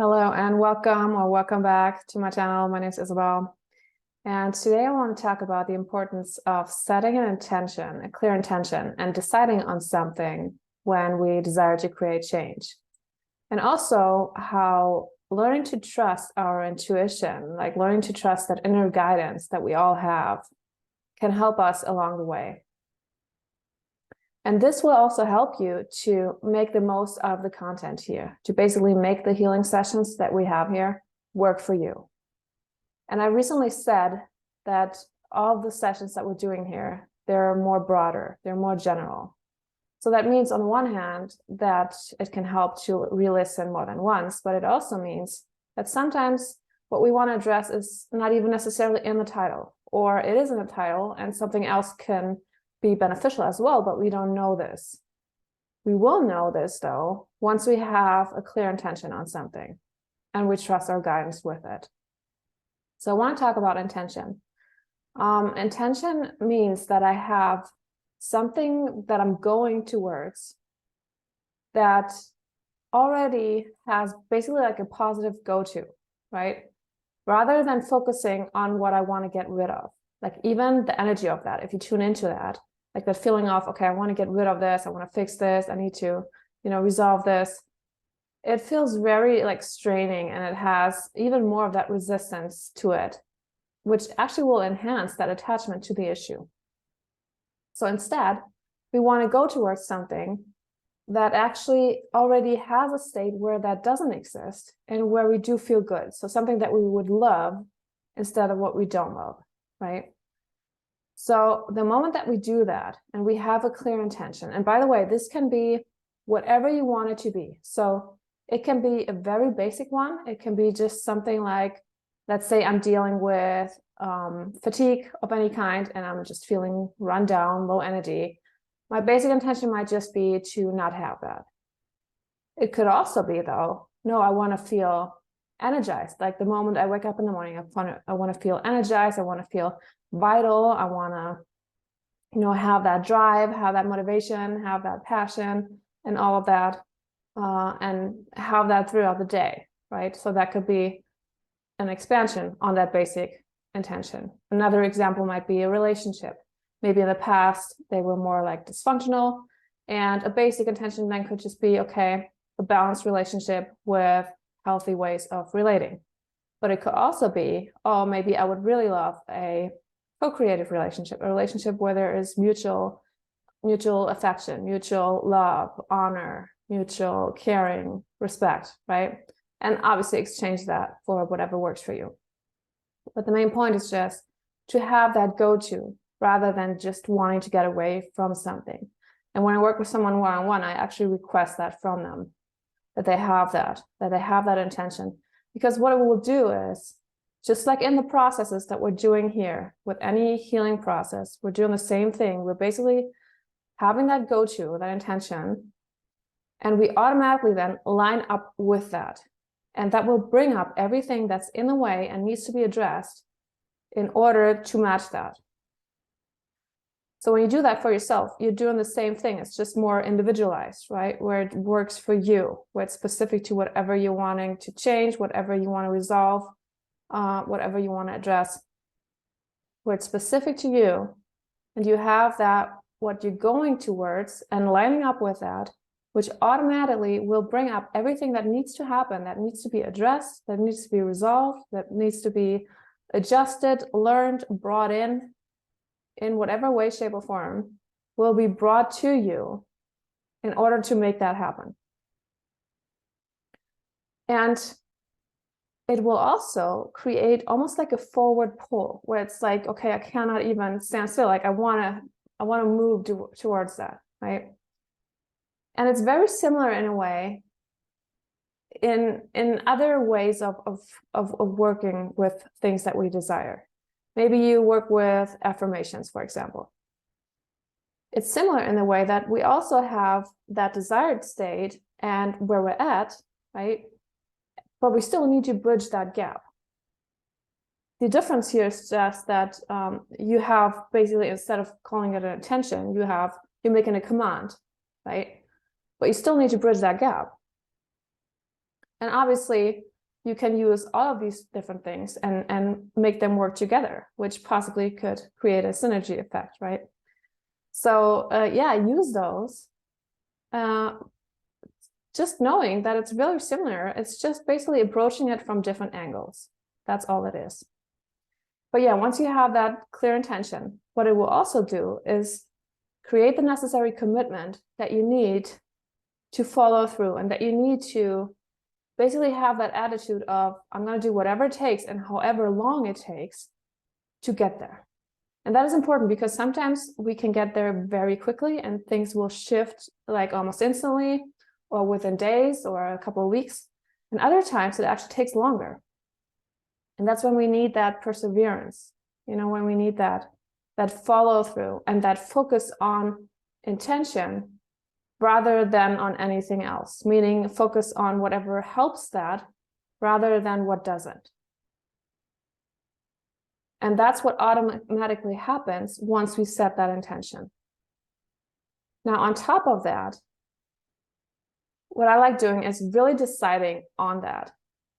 Hello and welcome back to my channel. My name is Isabel. And today I want to talk about the importance of setting an intention, a clear intention, and deciding on something when we desire to create change. And also how learning to trust our intuition, like learning to trust that inner guidance that we all have, can help us along the way. And this will also help you to make the most of the content here, to basically make the healing sessions that we have here work for you. And I recently said that all the sessions that we're doing here, they're more broader, they're more general. So that means on one hand that it can help to re-listen more than once, but it also means that sometimes what we want to address is not even necessarily in the title, or it is in the title and something else can be beneficial as well, but we don't know this. We will know this though once we have a clear intention on something and we trust our guidance with it. So I want to talk about intention. Intention means that I have something that I'm going towards that already has basically like a positive go-to, right? Rather than focusing on what I want to get rid of, like even the energy of that, if you tune into that, like that feeling of, okay, I want to get rid of this, I want to fix this, I need to, resolve this. It feels very like straining, and it has even more of that resistance to it, which actually will enhance that attachment to the issue. So instead, we want to go towards something that actually already has a state where that doesn't exist and where we do feel good. So something that we would love instead of what we don't love, right? So the moment that we do that and we have a clear intention, and by the way, this can be whatever you want it to be. So it can be a very basic one. It can be just something like, let's say I'm dealing with fatigue of any kind and I'm just feeling run down, low energy. My basic intention might just be to not have that. It could also be though, no, I want to feel energized. Like the moment I wake up in the morning, I want to feel energized. I want to feel vital. I want to, have that drive, have that motivation, have that passion and all of that, and have that throughout the day, right? So that could be an expansion on that basic intention. Another example might be a relationship. Maybe in the past, they were more like dysfunctional, and a basic intention then could just be, okay, a balanced relationship with healthy ways of relating. But it could also be, oh, maybe I would really love a co-creative relationship, a relationship where there is mutual affection, mutual love, honor, mutual caring, respect, right? And obviously exchange that for whatever works for you. But the main point is just to have that go-to rather than just wanting to get away from something. And when I work with someone one-on-one, I actually request that from them, that they have that intention. Because what it will do is, just like in the processes that we're doing here, with any healing process, we're doing the same thing. We're basically having that go-to, that intention, and we automatically then line up with that. And that will bring up everything that's in the way and needs to be addressed in order to match that. So when you do that for yourself, you're doing the same thing. It's just more individualized, right? Where it works for you, where it's specific to whatever you're wanting to change, whatever you want to resolve, whatever you want to address, where it's specific to you. And you have that, what you're going towards and lining up with that, which automatically will bring up everything that needs to happen, that needs to be addressed, that needs to be resolved, that needs to be adjusted, learned, brought in whatever way, shape, or form, will be brought to you in order to make that happen. And it will also create almost like a forward pull, where it's like, okay, I cannot even stand still. Like I want to move towards that, right? And it's very similar in a way in other ways of working with things that we desire. Maybe you work with affirmations, for example. It's similar in the way that we also have that desired state and where we're at, right? But we still need to bridge that gap. The difference here is just that you have basically, instead of calling it an intention, you're making a command, right? But you still need to bridge that gap. And obviously, you can use all of these different things and make them work together, which possibly could create a synergy effect, right? So yeah, use those. Just knowing that it's really similar. It's just basically approaching it from different angles. That's all it is. But yeah, once you have that clear intention, what it will also do is create the necessary commitment that you need to follow through, and that you need to basically have that attitude of, I'm going to do whatever it takes and however long it takes to get there. And that is important because sometimes we can get there very quickly and things will shift like almost instantly or within days or a couple of weeks. And other times it actually takes longer. And that's when we need that perseverance, when we need that follow through and that focus on intention rather than on anything else, meaning focus on whatever helps that rather than what doesn't. And that's what automatically happens once we set that intention. Now, on top of that, what I like doing is really deciding on that,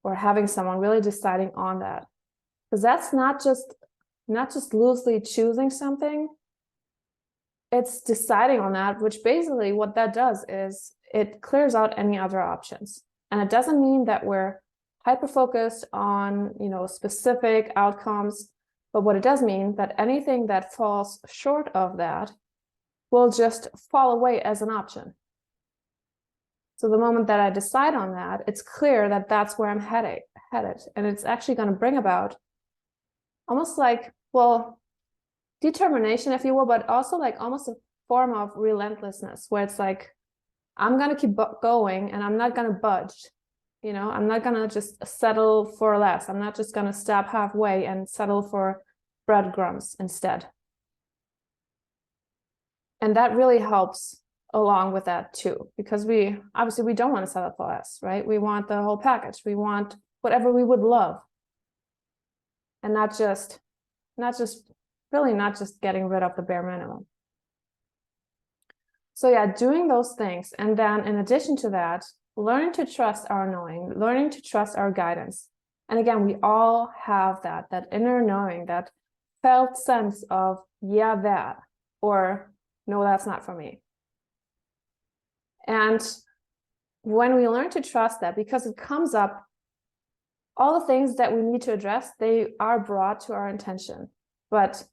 or having someone really deciding on that. Because that's not just loosely choosing something, it's deciding on that, which basically what that does is it clears out any other options. And it doesn't mean that we're hyper-focused on, specific outcomes, but what it does mean that anything that falls short of that will just fall away as an option. So the moment that I decide on that, it's clear that that's where I'm headed. And it's actually going to bring about almost like, determination, if you will, but also like almost a form of relentlessness, where it's like, I'm going to keep going and I'm not going to budge. I'm not going to just settle for less. I'm not just going to stop halfway and settle for breadcrumbs instead. And that really helps along with that too, because we don't want to settle for less, right? We want the whole package. We want whatever we would love, and not just getting rid of the bare minimum. So yeah, doing those things. And then in addition to that, learning to trust our knowing, learning to trust our guidance. And again, we all have that inner knowing, that felt sense of, yeah, that, or no, that's not for me. And when we learn to trust that, because it comes up, all the things that we need to address, they are brought to our intention. But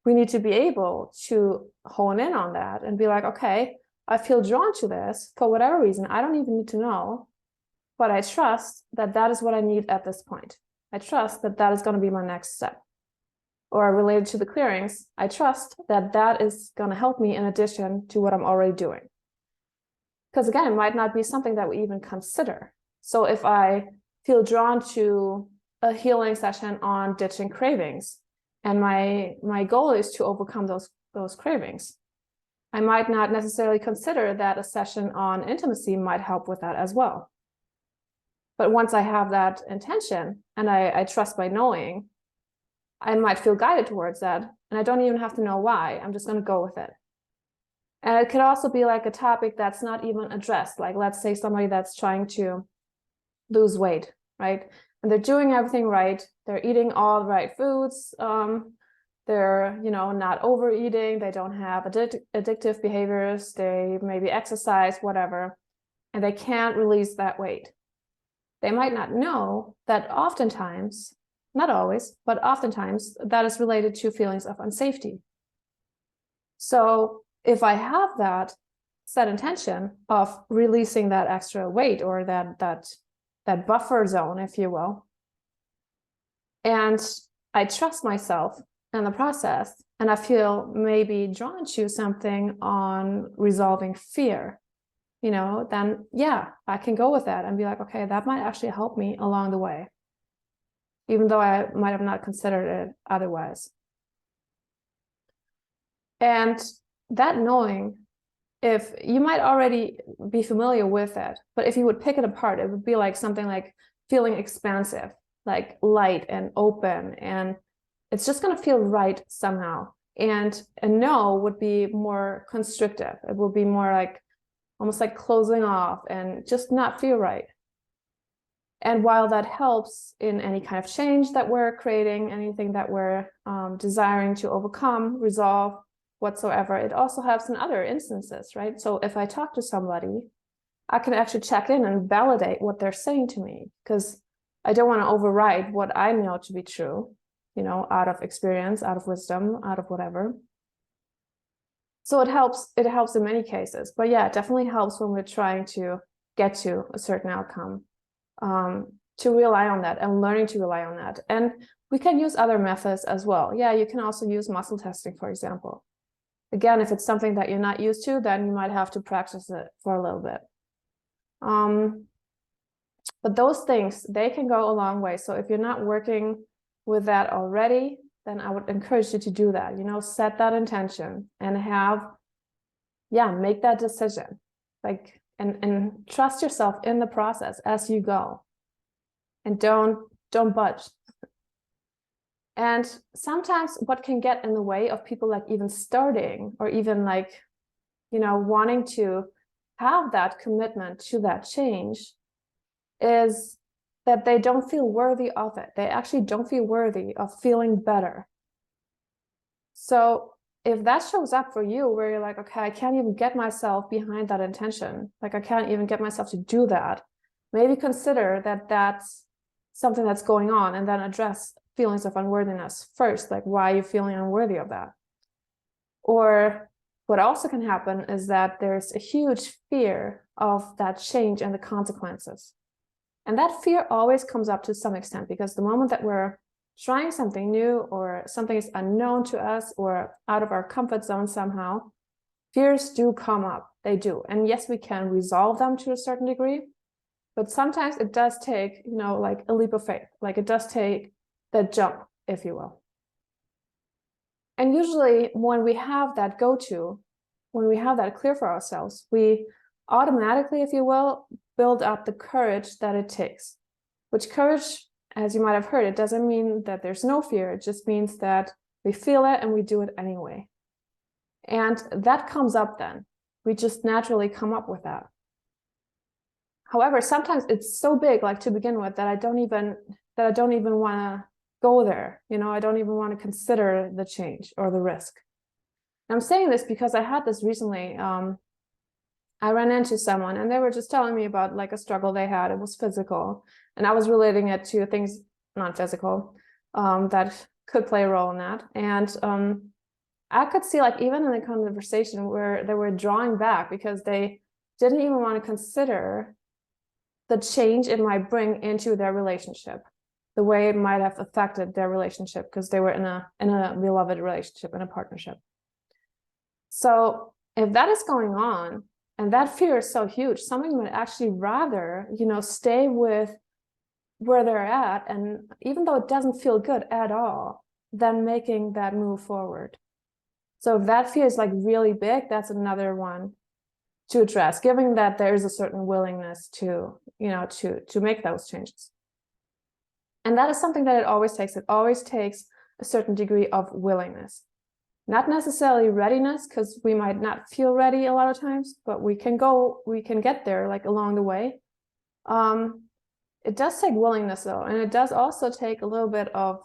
we need to be able to hone in on that and be like, okay, I feel drawn to this for whatever reason. I don't even need to know, but I trust that that is what I need at this point. I trust that that is going to be my next step. Or related to the clearings, I trust that that is going to help me in addition to what I'm already doing. Because again, it might not be something that we even consider. So if I feel drawn to a healing session on ditching cravings, and my goal is to overcome those cravings, I might not necessarily consider that a session on intimacy might help with that as well. But once I have that intention and I trust my knowing, I might feel guided towards that, and I don't even have to know why. I'm just going to go with it. And it could also be like a topic that's not even addressed. Like, let's say somebody that's trying to lose weight, right? And they're doing everything right. They're eating all the right foods. They're, not overeating. They don't have addictive behaviors. They maybe exercise, whatever. And they can't release that weight. They might not know that oftentimes, not always, but oftentimes that is related to feelings of unsafety. So if I have that set intention of releasing that extra weight, or that buffer zone, if you will, and I trust myself in the process, and I feel maybe drawn to something on resolving fear, then yeah, I can go with that and be like, okay, that might actually help me along the way, even though I might have not considered it otherwise. And that knowing, if you might already be familiar with it, but if you would pick it apart, it would be like something like feeling expansive, like light and open, and it's just going to feel right somehow. And a no would be more constrictive. It will be more like almost like closing off and just not feel right. And while that helps in any kind of change that we're creating, anything that we're desiring to overcome, resolve, whatsoever, it also helps in other instances, right? So if I talk to somebody, I can actually check in and validate what they're saying to me, because I don't want to override what I know to be true, out of experience, out of wisdom, out of whatever. So it helps in many cases. But yeah, it definitely helps when we're trying to get to a certain outcome, to rely on that and learning to rely on that. And we can use other methods as well. Yeah, you can also use muscle testing, for example. Again, if it's something that you're not used to, then you might have to practice it for a little bit. But those things, they can go a long way. So if you're not working with that already, then I would encourage you to do that. Set that intention and make that decision, and trust yourself in the process as you go, and don't budge. And sometimes what can get in the way of people even starting, or even wanting to have that commitment to that change, is that they don't feel worthy of it. They actually don't feel worthy of feeling better. So if that shows up for you, where you're like, okay, I can't even get myself behind that intention, I can't even get myself to do that, maybe consider that that's something that's going on, and then address feelings of unworthiness first. Why are you feeling unworthy of that? Or what also can happen is that there's a huge fear of that change and the consequences. And that fear always comes up to some extent, because the moment that we're trying something new, or something is unknown to us, or out of our comfort zone somehow, fears do come up. They do. And yes, we can resolve them to a certain degree, but sometimes it does take, a leap of faith. It does take that jump, if you will. And usually when we have that go-to, when we have that clear for ourselves, we automatically, if you will, build up the courage that it takes. Which courage, as you might have heard, it doesn't mean that there's no fear. It just means that we feel it and we do it anyway. And that comes up then. We just naturally come up with that. However, sometimes it's so big, to begin with, that I don't even want to go there. I don't even want to consider the change or the risk. And I'm saying this because I had this recently. I ran into someone and they were just telling me about a struggle they had. It was physical, and I was relating it to things non-physical that could play a role in that. And I could see even in the conversation where they were drawing back, because they didn't even want to consider the change it might bring into their relationship, the way it might have affected their relationship, because they were in a beloved relationship, in a partnership. So if that is going on, and that fear is so huge, somebody would actually rather, stay with where they're at, and even though it doesn't feel good at all, than making that move forward. So if that fear is really big, that's another one to address, given that there is a certain willingness to make those changes. And that is something that it always takes. It always takes a certain degree of willingness. Not necessarily readiness, because we might not feel ready a lot of times, but we can get there along the way. It does take willingness though, and it does also take a little bit of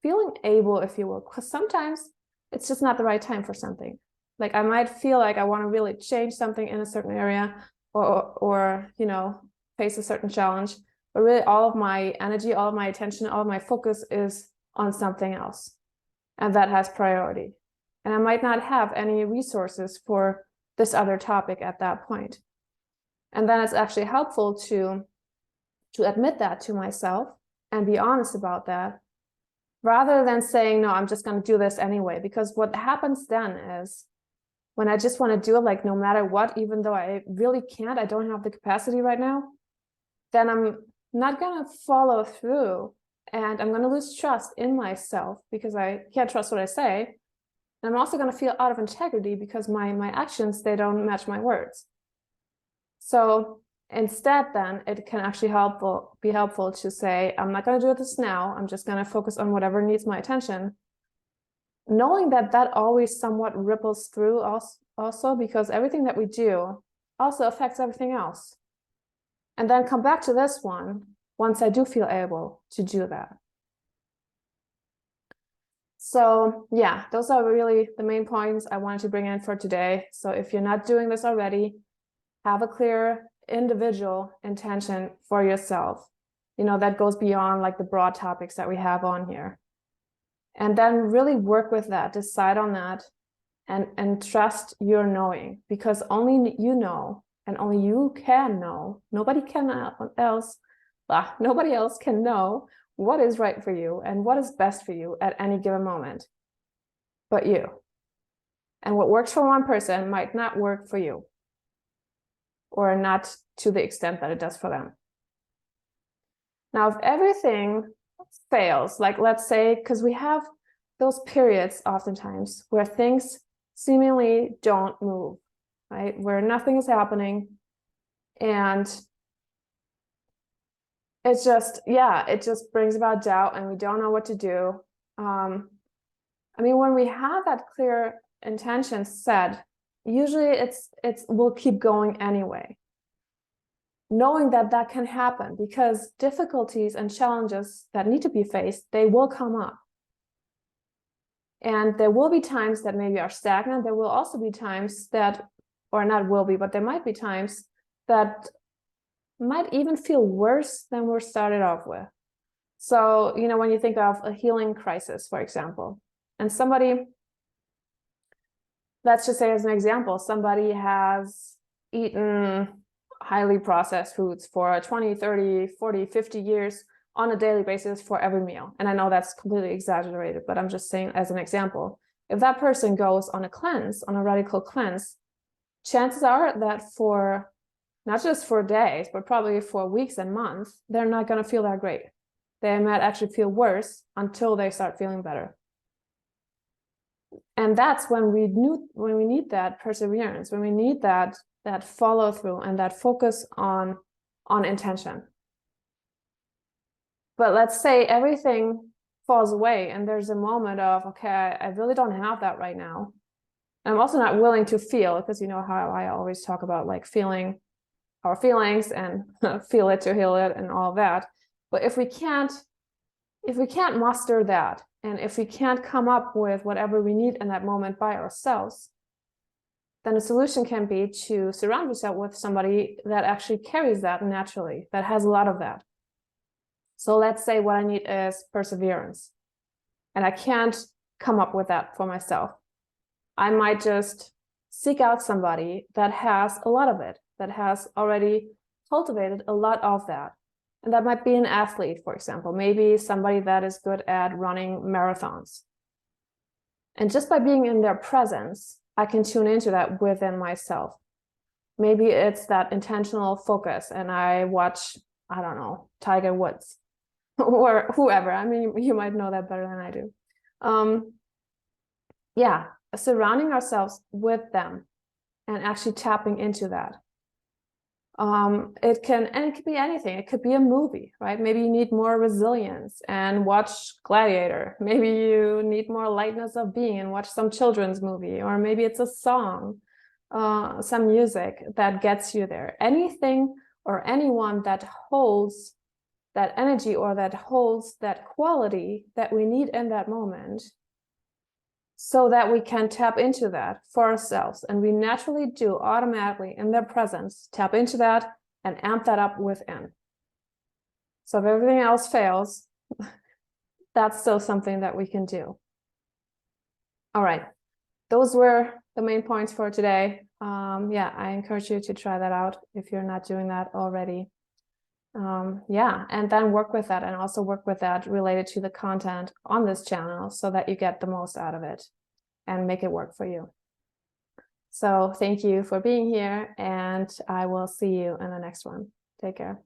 feeling able, if you will, because sometimes it's just not the right time for something. I might feel I want to really change something in a certain area, or face a certain challenge, but really all of my energy, all of my attention, all of my focus is on something else. And that has priority. And I might not have any resources for this other topic at that point. And then it's actually helpful to admit that to myself and be honest about that, rather than saying, no, I'm just going to do this anyway. Because what happens then is, when I just want to do it no matter what, even though I really can't, I don't have the capacity right now, then I'm not going to follow through. And I'm going to lose trust in myself, because I can't trust what I say. And I'm also going to feel out of integrity, because my actions, they don't match my words. So instead, then it can actually be helpful to say, I'm not going to do this now. I'm just going to focus on whatever needs my attention. Knowing that always somewhat ripples through also, because everything that we do also affects everything else. And then come back to this one once I do feel able to do that. So yeah, those are really the main points I wanted to bring in for today. So if you're not doing this already, have a clear individual intention for yourself. You know, that goes beyond like the broad topics that we have on here. And then really work with that, decide on that, and trust your knowing, because only you know, and only you can know. Nobody else can know what is right for you and what is best for you at any given moment but you. And what works for one person might not work for you, or not to the extent that it does for them. Now, if everything fails, like let's say, because we have those periods oftentimes where things seemingly don't move, right? Where nothing is happening. And it's just, yeah, it just brings about doubt and we don't know what to do. I mean, when we have that clear intention set, usually we'll keep going anyway, knowing that that can happen, because difficulties and challenges that need to be faced, they will come up. And there will be times that maybe are stagnant. There will also be times that, or not will be, but there might be times that might even feel worse than we're started off with. So, you know, when you think of a healing crisis, for example, and somebody, let's just say as an example, somebody has eaten highly processed foods for 20, 30, 40, 50 years on a daily basis for every meal. And I know that's completely exaggerated, but I'm just saying as an example, if that person goes on a cleanse, on a radical cleanse, chances are that for not just for days, but probably for weeks and months, they're not going to feel that great. They might actually feel worse until they start feeling better. And that's when we need that perseverance, when we need that follow through and that focus on intention. But let's say everything falls away and there's a moment of, okay, I really don't have that right now. I'm also not willing to feel, because you know how I always talk about like feeling our feelings and feel it to heal it and all that. But if we can't muster that, and if we can't come up with whatever we need in that moment by ourselves, then a solution can be to surround yourself with somebody that actually carries that naturally, that has a lot of that. So let's say what I need is perseverance, and I can't come up with that for myself. I might just seek out somebody that has a lot of it, that has already cultivated a lot of that. And that might be an athlete, for example, maybe somebody that is good at running marathons. And just by being in their presence, I can tune into that within myself. Maybe it's that intentional focus and I watch, I don't know, Tiger Woods or whoever. I mean, you might know that better than I do. Yeah, surrounding ourselves with them and actually tapping into that. It could be anything. It could be a movie, right? Maybe you need more resilience and watch Gladiator. Maybe you need more lightness of being and watch some children's movie, or maybe it's a song, some music that gets you there. Anything or anyone that holds that energy or that holds that quality that we need in that moment, so that we can tap into that for ourselves. And we naturally do automatically in their presence, tap into that and amp that up within. So if everything else fails, that's still something that we can do. All right, those were the main points for today. Yeah, I encourage you to try that out if you're not doing that already. Yeah, and then work with that, and also work with that related to the content on this channel so that you get the most out of it and make it work for you. So thank you for being here, and I will see you in the next one. Take care.